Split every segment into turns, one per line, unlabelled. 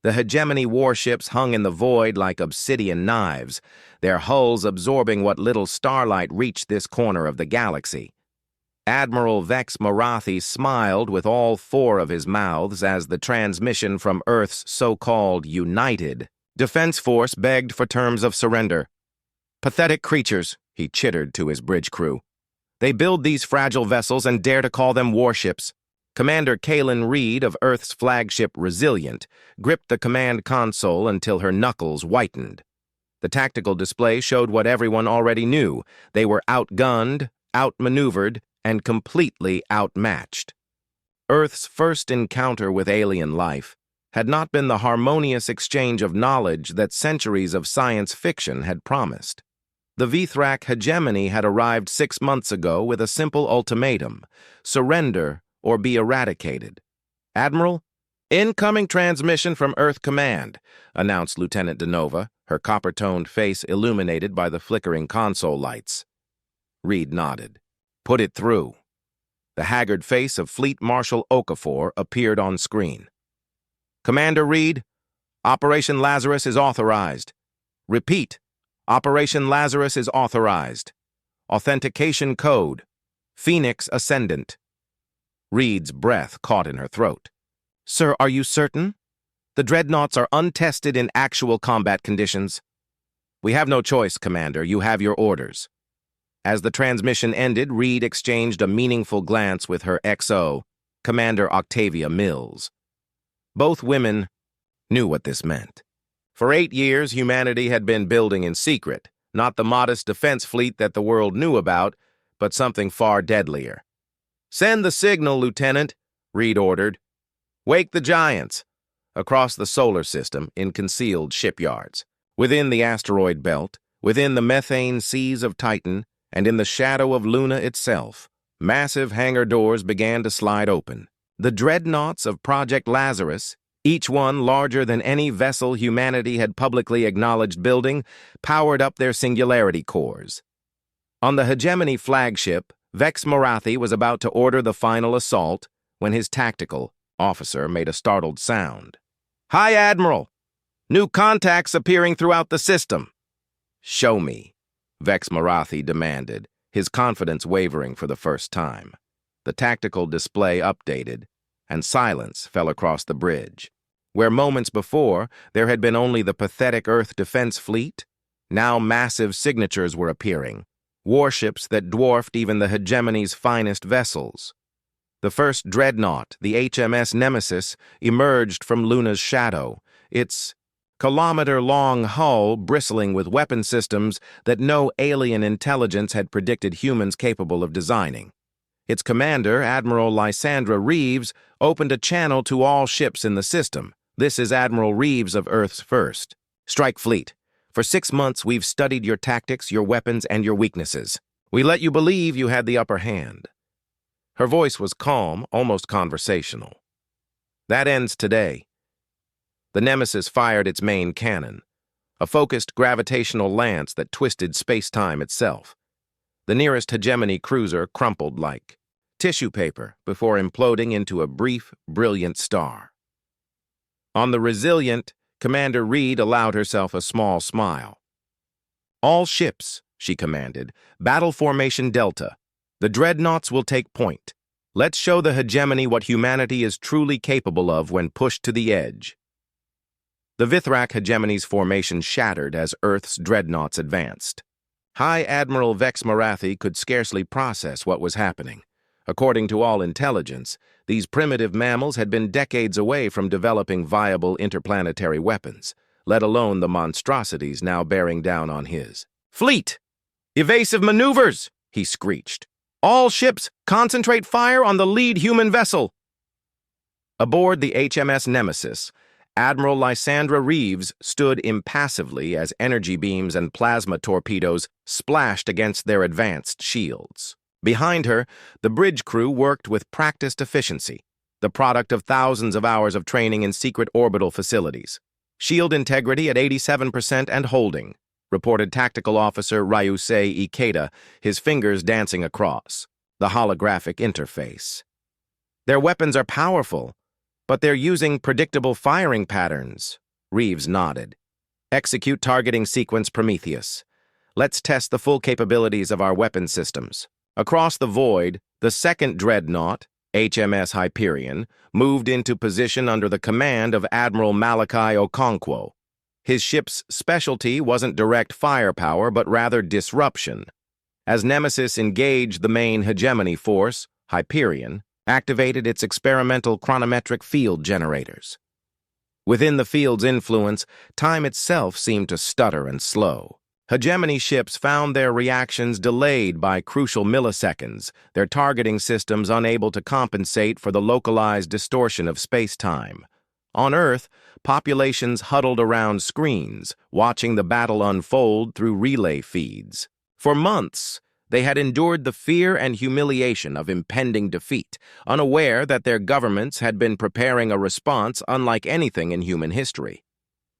The hegemony warships hung in the void like obsidian knives, their hulls absorbing what little starlight reached this corner of the galaxy. Admiral Vex Marathi smiled with all four of his mouths as the transmission from Earth's so-called United Defense Force begged for terms of surrender. "Pathetic creatures," he chittered to his bridge crew. "They build these fragile vessels and dare to call them warships." Commander Kaylin Reed of Earth's flagship Resilient gripped the command console until her knuckles whitened. The tactical display showed what everyone already knew. They were outgunned, outmaneuvered, and completely outmatched. Earth's first encounter with alien life had not been the harmonious exchange of knowledge that centuries of science fiction had promised. The Vithrak hegemony had arrived 6 months ago with a simple ultimatum: surrender or be eradicated. "Admiral, incoming transmission from Earth Command," announced Lieutenant Denova, her copper-toned face illuminated by the flickering console lights. Reed nodded. "Put it through." The haggard face of Fleet Marshal Okafor appeared on screen. "Commander Reed, Operation Lazarus is authorized. Repeat, Operation Lazarus is authorized. Authentication code, Phoenix Ascendant." Reed's breath caught in her throat. "Sir, are you certain? The Dreadnoughts are untested in actual combat conditions." "We have no choice, Commander. You have your orders." As the transmission ended, Reed exchanged a meaningful glance with her XO, Commander Octavia Mills. Both women knew what this meant. For 8 years, humanity had been building in secret, not the modest defense fleet that the world knew about, but something far deadlier. "Send the signal, Lieutenant," Reed ordered. "Wake the giants." Across the solar system, in concealed shipyards, within the asteroid belt, within the methane seas of Titan, and in the shadow of Luna itself, massive hangar doors began to slide open. The Dreadnoughts of Project Lazarus, each one larger than any vessel humanity had publicly acknowledged building, powered up their singularity cores. On the hegemony flagship, Vex Marathi was about to order the final assault when his tactical officer made a startled sound. "Hi, Admiral! New contacts appearing throughout the system." "Show me," Vex Marathi demanded, his confidence wavering for the first time. The tactical display updated, and silence fell across the bridge. Where moments before there had been only the pathetic Earth Defense Fleet, now massive signatures were appearing, warships that dwarfed even the hegemony's finest vessels. The first dreadnought, the HMS Nemesis, emerged from Luna's shadow, its kilometer-long hull bristling with weapon systems that no alien intelligence had predicted humans capable of designing. Its commander, Admiral Lysandra Reeves, opened a channel to all ships in the system. "This is Admiral Reeves of Earth's First. Strike Fleet. For 6 months, we've studied your tactics, your weapons, and your weaknesses. We let you believe you had the upper hand." Her voice was calm, almost conversational. "That ends today." The Nemesis fired its main cannon, a focused gravitational lance that twisted space-time itself. The nearest hegemony cruiser crumpled like tissue paper before imploding into a brief, brilliant star. On the Resilient, Commander Reed allowed herself a small smile. "All ships," she commanded, "battle formation Delta. The Dreadnoughts will take point. Let's show the hegemony what humanity is truly capable of when pushed to the edge." The Vithrak hegemony's formation shattered as Earth's Dreadnoughts advanced. High Admiral Vex Marathi could scarcely process what was happening. According to all intelligence, these primitive mammals had been decades away from developing viable interplanetary weapons, let alone the monstrosities now bearing down on his fleet. "Evasive maneuvers!" he screeched. "All ships, concentrate fire on the lead human vessel." Aboard the HMS Nemesis, Admiral Lysandra Reeves stood impassively as energy beams and plasma torpedoes splashed against their advanced shields. Behind her, the bridge crew worked with practiced efficiency, the product of thousands of hours of training in secret orbital facilities. "Shield integrity at 87% and holding," reported Tactical Officer Ryusei Ikeda, his fingers dancing across the holographic interface. "Their weapons are powerful, But they're using predictable firing patterns. Reeves nodded. Execute targeting sequence Prometheus. Let's test the full capabilities of our weapon systems. Across the void, the second Dreadnought, HMS Hyperion, moved into position under the command of Admiral Malachi Okonkwo. His ship's specialty wasn't direct firepower, but rather disruption. As Nemesis engaged the main hegemony force, Hyperion activated its experimental chronometric field generators. Within the field's influence, time itself seemed to stutter and slow. Hegemony ships found their reactions delayed by crucial milliseconds, their targeting systems unable to compensate for the localized distortion of space-time. On Earth, populations huddled around screens, watching the battle unfold through relay feeds. For months, they had endured the fear and humiliation of impending defeat, unaware that their governments had been preparing a response unlike anything in human history.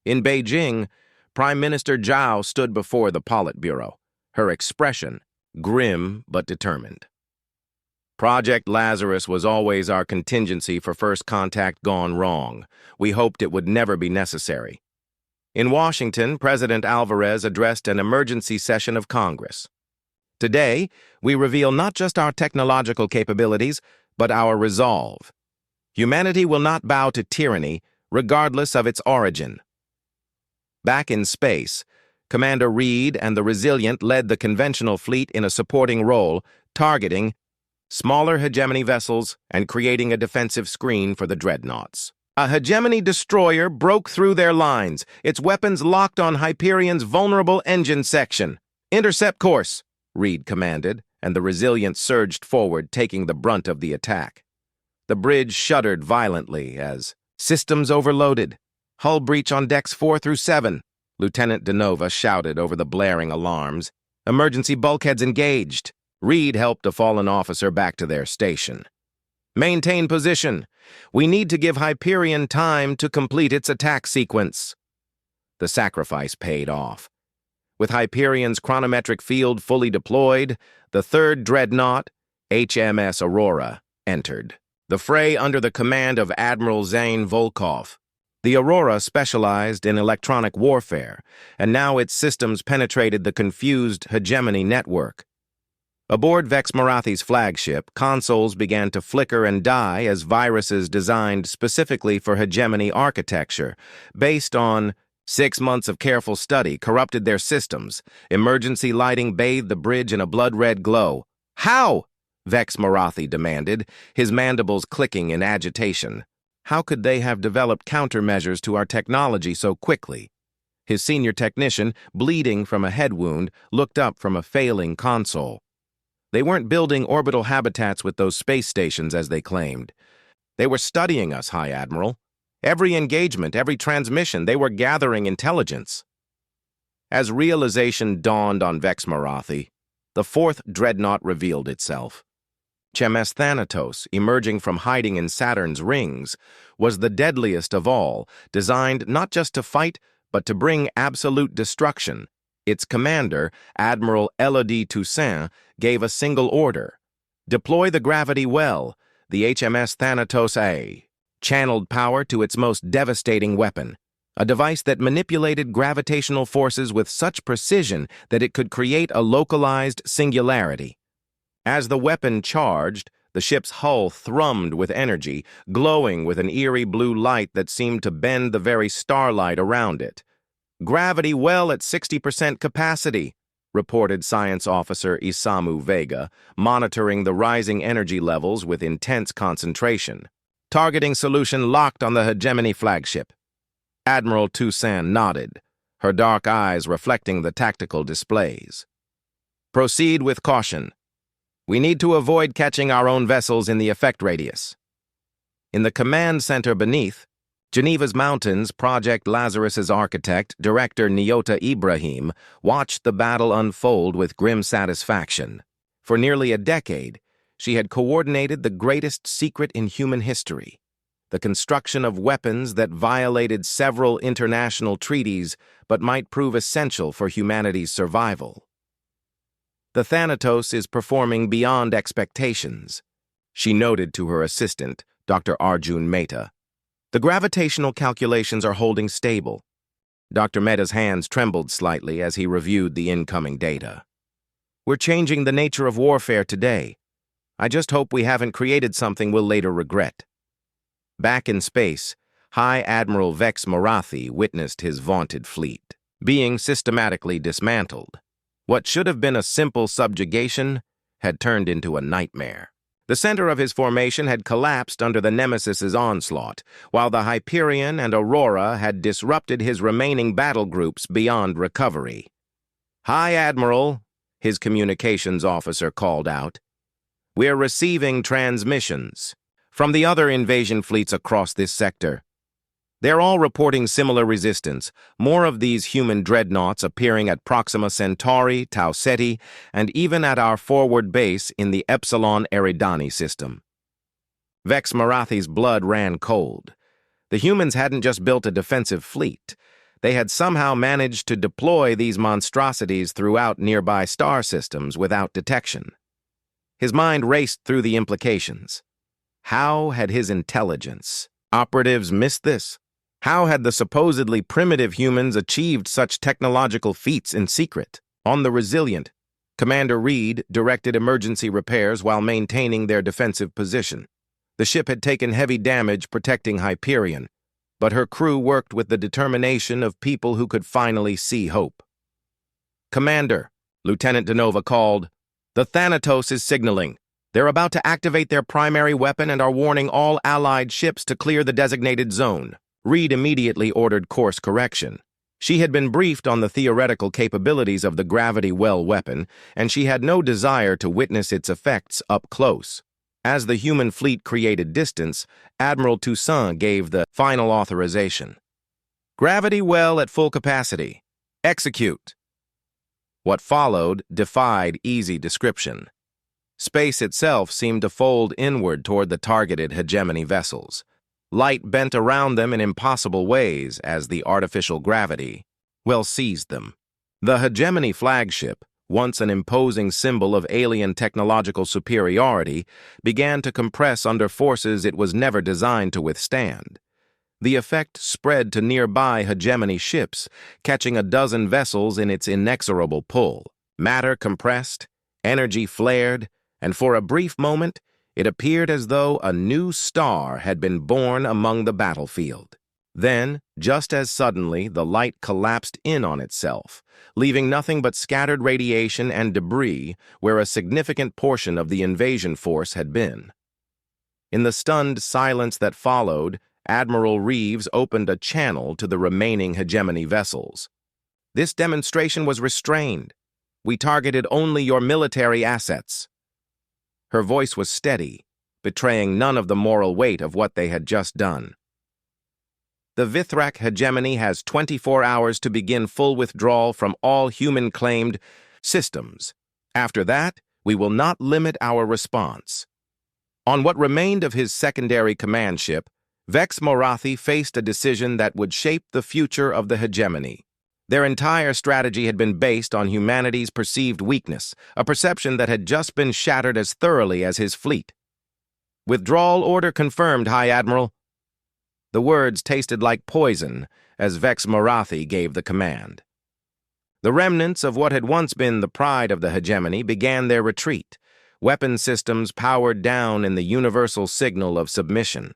In Beijing, Prime Minister Zhao stood before the Politburo, her expression grim but determined. Project Lazarus was always our contingency for first contact gone wrong. We hoped it would never be necessary. In Washington, President Alvarez addressed an emergency session of Congress. Today, we reveal not just our technological capabilities, but our resolve. Humanity will not bow to tyranny, regardless of its origin. Back in space, Commander Reed and the Resilient led the conventional fleet in a supporting role, targeting smaller hegemony vessels and creating a defensive screen for the Dreadnoughts. A hegemony destroyer broke through their lines, its weapons locked on Hyperion's vulnerable engine section. "Intercept course," Reed commanded, and the Resilient surged forward, taking the brunt of the attack. The bridge shuddered violently as systems overloaded. Hull breach on decks 4 through 7. Lieutenant DeNova shouted over the blaring alarms. Emergency bulkheads engaged. Reed helped a fallen officer back to their station. Maintain position. We need to give Hyperion time to complete its attack sequence. The sacrifice paid off. With Hyperion's chronometric field fully deployed, the third Dreadnought, HMS Aurora, entered. The fray under the command of Admiral Zane Volkov. The Aurora specialized in electronic warfare, and now its systems penetrated the confused hegemony network. Aboard Vex Marathi's flagship, consoles began to flicker and die as viruses designed specifically for hegemony architecture, based on 6 months of careful study, corrupted their systems. Emergency lighting bathed the bridge in a blood-red glow. "How?" Vex Marathi demanded, his mandibles clicking in agitation. How could they have developed countermeasures to our technology so quickly? His senior technician, bleeding from a head wound, looked up from a failing console. They weren't building orbital habitats with those space stations as they claimed. They were studying us, High Admiral. Every engagement, every transmission, they were gathering intelligence. As realization dawned on Vex Marathi, the fourth Dreadnought revealed itself. HMS Thanatos, emerging from hiding in Saturn's rings, was the deadliest of all, designed not just to fight, but to bring absolute destruction. Its commander, Admiral Elodie Toussaint, gave a single order: deploy the gravity well. The HMS Thanatos A channeled power to its most devastating weapon, a device that manipulated gravitational forces with such precision that it could create a localized singularity. As the weapon charged, the ship's hull thrummed with energy, glowing with an eerie blue light that seemed to bend the very starlight around it. "Gravity well at 60% capacity," reported Science Officer Isamu Vega, monitoring the rising energy levels with intense concentration. "Targeting solution locked on the hegemony flagship." Admiral Toussaint nodded, her dark eyes reflecting the tactical displays. "Proceed with caution. We need to avoid catching our own vessels in the effect radius." In the command center beneath, Geneva's Mountains, Project Lazarus's architect, Director Nyota Ibrahim, watched the battle unfold with grim satisfaction. For nearly a decade, she had coordinated the greatest secret in human history, the construction of weapons that violated several international treaties but might prove essential for humanity's survival. "The Thanatos is performing beyond expectations," she noted to her assistant, Dr. Arjun Mehta. The gravitational calculations are holding stable. Dr. Mehta's hands trembled slightly as he reviewed the incoming data. We're changing the nature of warfare today. I just hope we haven't created something we'll later regret. Back in space, High Admiral Vex Marathi witnessed his vaunted fleet being systematically dismantled. What should have been a simple subjugation had turned into a nightmare. The center of his formation had collapsed under the Nemesis's onslaught, while the Hyperion and Aurora had disrupted his remaining battle groups beyond recovery. "High Admiral," his communications officer called out, "we're receiving transmissions from the other invasion fleets across this sector. They're all reporting similar resistance, more of these human dreadnoughts appearing at Proxima Centauri, Tau Ceti, and even at our forward base in the Epsilon Eridani system." Vex Marathi's blood ran cold. The humans hadn't just built a defensive fleet. They had somehow managed to deploy these monstrosities throughout nearby star systems without detection. His mind raced through the implications. How had his intelligence operatives missed this? How had the supposedly primitive humans achieved such technological feats in secret? On the Resilient, Commander Reed directed emergency repairs while maintaining their defensive position. The ship had taken heavy damage protecting Hyperion, but her crew worked with the determination of people who could finally see hope. "Commander," Lieutenant Denova called, "the Thanatos is signaling. They're about to activate their primary weapon and are warning all Allied ships to clear the designated zone." Reed immediately ordered course correction. She had been briefed on the theoretical capabilities of the gravity well weapon, and she had no desire to witness its effects up close. As the human fleet created distance, Admiral Toussaint gave the final authorization. "Gravity well at full capacity. Execute." What followed defied easy description. Space itself seemed to fold inward toward the targeted hegemony vessels. Light bent around them in impossible ways as the artificial gravity seized them. The hegemony flagship, once an imposing symbol of alien technological superiority, began to compress under forces it was never designed to withstand. The effect spread to nearby hegemony ships, catching a dozen vessels in its inexorable pull. Matter compressed, energy flared, and for a brief moment, it appeared as though a new star had been born among the battlefield. Then, just as suddenly, the light collapsed in on itself, leaving nothing but scattered radiation and debris where a significant portion of the invasion force had been. In the stunned silence that followed, Admiral Reeves opened a channel to the remaining hegemony vessels. "This demonstration was restrained. We targeted only your military assets." Her voice was steady, betraying none of the moral weight of what they had just done. "The Vithrak hegemony has 24 hours to begin full withdrawal from all human-claimed systems. After that, we will not limit our response." On what remained of his secondary command ship, Vex Marathi faced a decision that would shape the future of the hegemony. Their entire strategy had been based on humanity's perceived weakness, a perception that had just been shattered as thoroughly as his fleet. "Withdrawal order confirmed, High Admiral." The words tasted like poison as Vex Marathi gave the command. The remnants of what had once been the pride of the hegemony began their retreat, weapon systems powered down in the universal signal of submission.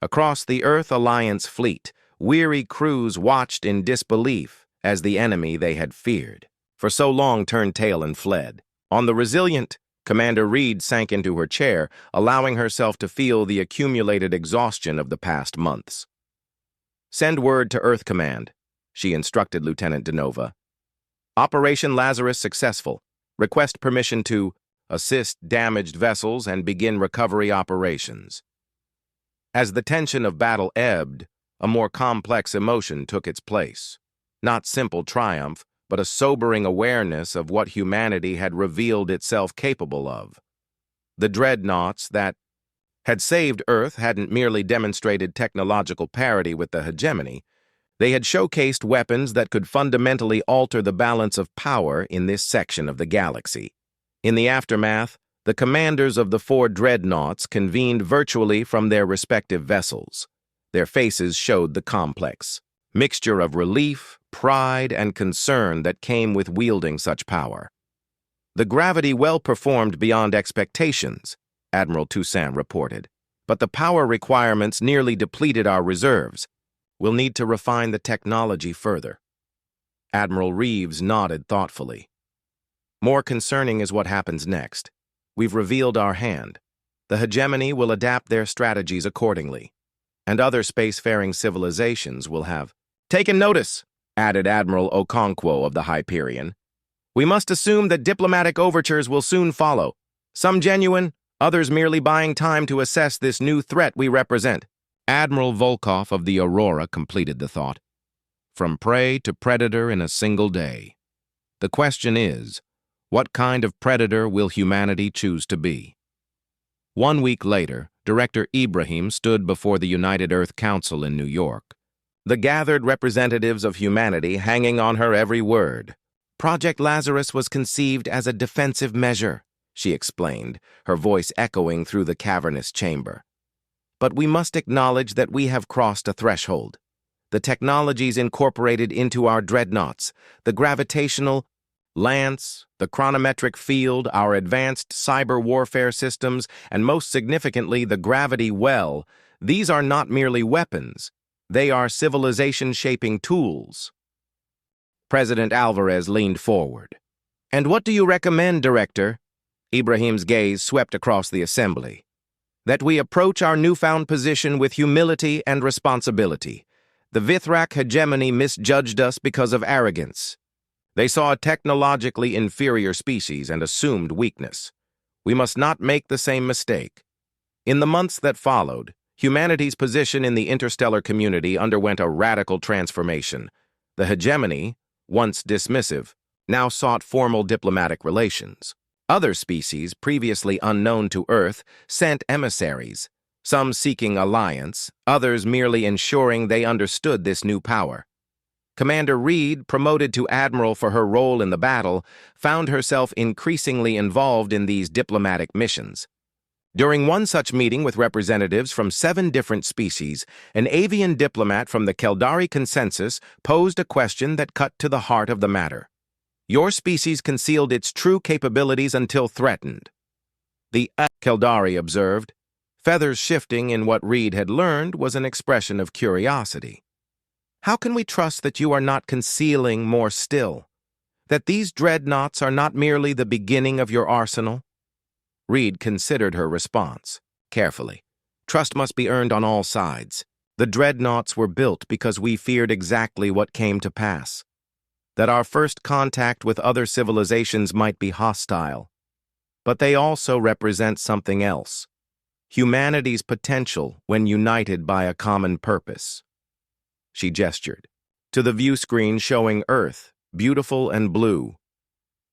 Across the Earth Alliance fleet, weary crews watched in disbelief as the enemy they had feared for so long turned tail and fled. On the Resilient, Commander Reed sank into her chair, allowing herself to feel the accumulated exhaustion of the past months. "Send word to Earth Command," she instructed Lieutenant Denova. "Operation Lazarus successful. Request permission to assist damaged vessels and begin recovery operations." As the tension of battle ebbed, a more complex emotion took its place. Not simple triumph, but a sobering awareness of what humanity had revealed itself capable of. The dreadnoughts that had saved Earth hadn't merely demonstrated technological parity with the hegemony, they had showcased weapons that could fundamentally alter the balance of power in this section of the galaxy. In the aftermath, the commanders of the 4 dreadnoughts convened virtually from their respective vessels. Their faces showed the complex mixture of relief, pride, and concern that came with wielding such power. "The gravity well performed beyond expectations," Admiral Toussaint reported, "but the power requirements nearly depleted our reserves. We'll need to refine the technology further." Admiral Reeves nodded thoughtfully. "More concerning is what happens next. We've revealed our hand. The hegemony will adapt their strategies accordingly, and other spacefaring civilizations will have taken notice," added Admiral Okonkwo of the Hyperion. "We must assume that diplomatic overtures will soon follow, some genuine, others merely buying time to assess this new threat we represent." Admiral Volkov of the Aurora completed the thought. "From prey to predator in a single day. The question is, what kind of predator will humanity choose to be?" 1 week later, Director Ibrahim stood before the United Earth Council in New York, the gathered representatives of humanity hanging on her every word. "Project Lazarus was conceived as a defensive measure," she explained, her voice echoing through the cavernous chamber. "But we must acknowledge that we have crossed a threshold. The technologies incorporated into our dreadnoughts, the gravitational lance, the chronometric field, our advanced cyber warfare systems, and most significantly, the gravity well, these are not merely weapons. They are civilization-shaping tools." President Alvarez leaned forward. "And what do you recommend, Director?" Ibrahim's gaze swept across the assembly. "That we approach our newfound position with humility and responsibility. The Vithrak hegemony misjudged us because of arrogance. They saw a technologically inferior species and assumed weakness. We must not make the same mistake." In the months that followed, humanity's position in the interstellar community underwent a radical transformation. The hegemony, once dismissive, now sought formal diplomatic relations. Other species, previously unknown to Earth, sent emissaries, some seeking alliance, others merely ensuring they understood this new power. Commander Reed, promoted to admiral for her role in the battle, found herself increasingly involved in these diplomatic missions. During one such meeting with representatives from 7 different species, an avian diplomat from the Keldari Consensus posed a question that cut to the heart of the matter. "Your species concealed its true capabilities until threatened." The Keldari observed. Feathers shifting in what Reed had learned was an expression of curiosity. "How can we trust that you are not concealing more still? That these dreadnoughts are not merely the beginning of your arsenal?" Reed considered her response carefully. "Trust must be earned on all sides. The dreadnoughts were built because we feared exactly what came to pass. That our first contact with other civilizations might be hostile. But they also represent something else. Humanity's potential when united by a common purpose." She gestured to the view screen showing Earth, beautiful and blue.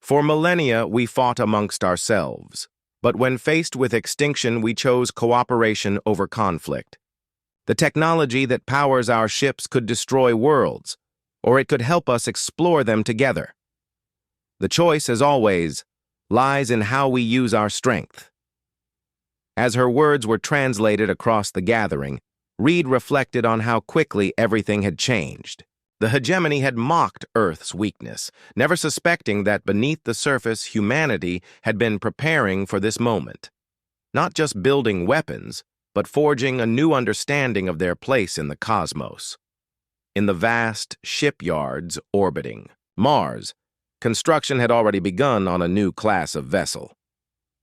"For millennia, we fought amongst ourselves. But when faced with extinction, we chose cooperation over conflict. The technology that powers our ships could destroy worlds, or it could help us explore them together. The choice, as always, lies in how we use our strength." As her words were translated across the gathering, Reed reflected on how quickly everything had changed. The hegemony had mocked Earth's weakness, never suspecting that beneath the surface humanity had been preparing for this moment. Not just building weapons, but forging a new understanding of their place in the cosmos. In the vast shipyards orbiting Mars, construction had already begun on a new class of vessel.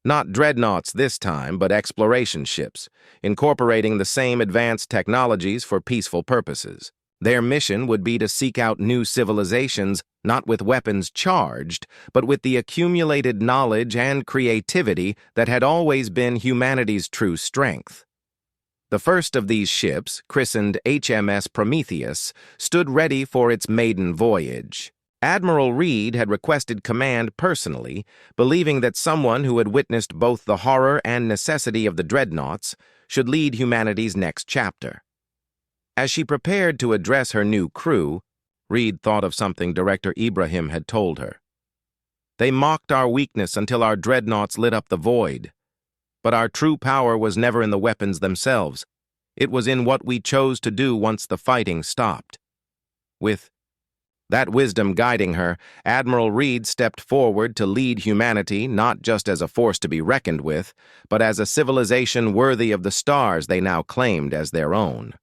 Not dreadnoughts this time, but exploration ships, incorporating the same advanced technologies for peaceful purposes. Their mission would be to seek out new civilizations, not with weapons charged, but with the accumulated knowledge and creativity that had always been humanity's true strength. The first of these ships, christened HMS Prometheus, stood ready for its maiden voyage. Admiral Reed had requested command personally, believing that someone who had witnessed both the horror and necessity of the dreadnoughts should lead humanity's next chapter. As she prepared to address her new crew, Reed thought of something Director Ibrahim had told her. "They mocked our weakness until our dreadnoughts lit up the void. But our true power was never in the weapons themselves. It was in what we chose to do once the fighting stopped. With that wisdom guiding her, Admiral Reed stepped forward to lead humanity not just as a force to be reckoned with, but as a civilization worthy of the stars they now claimed as their own.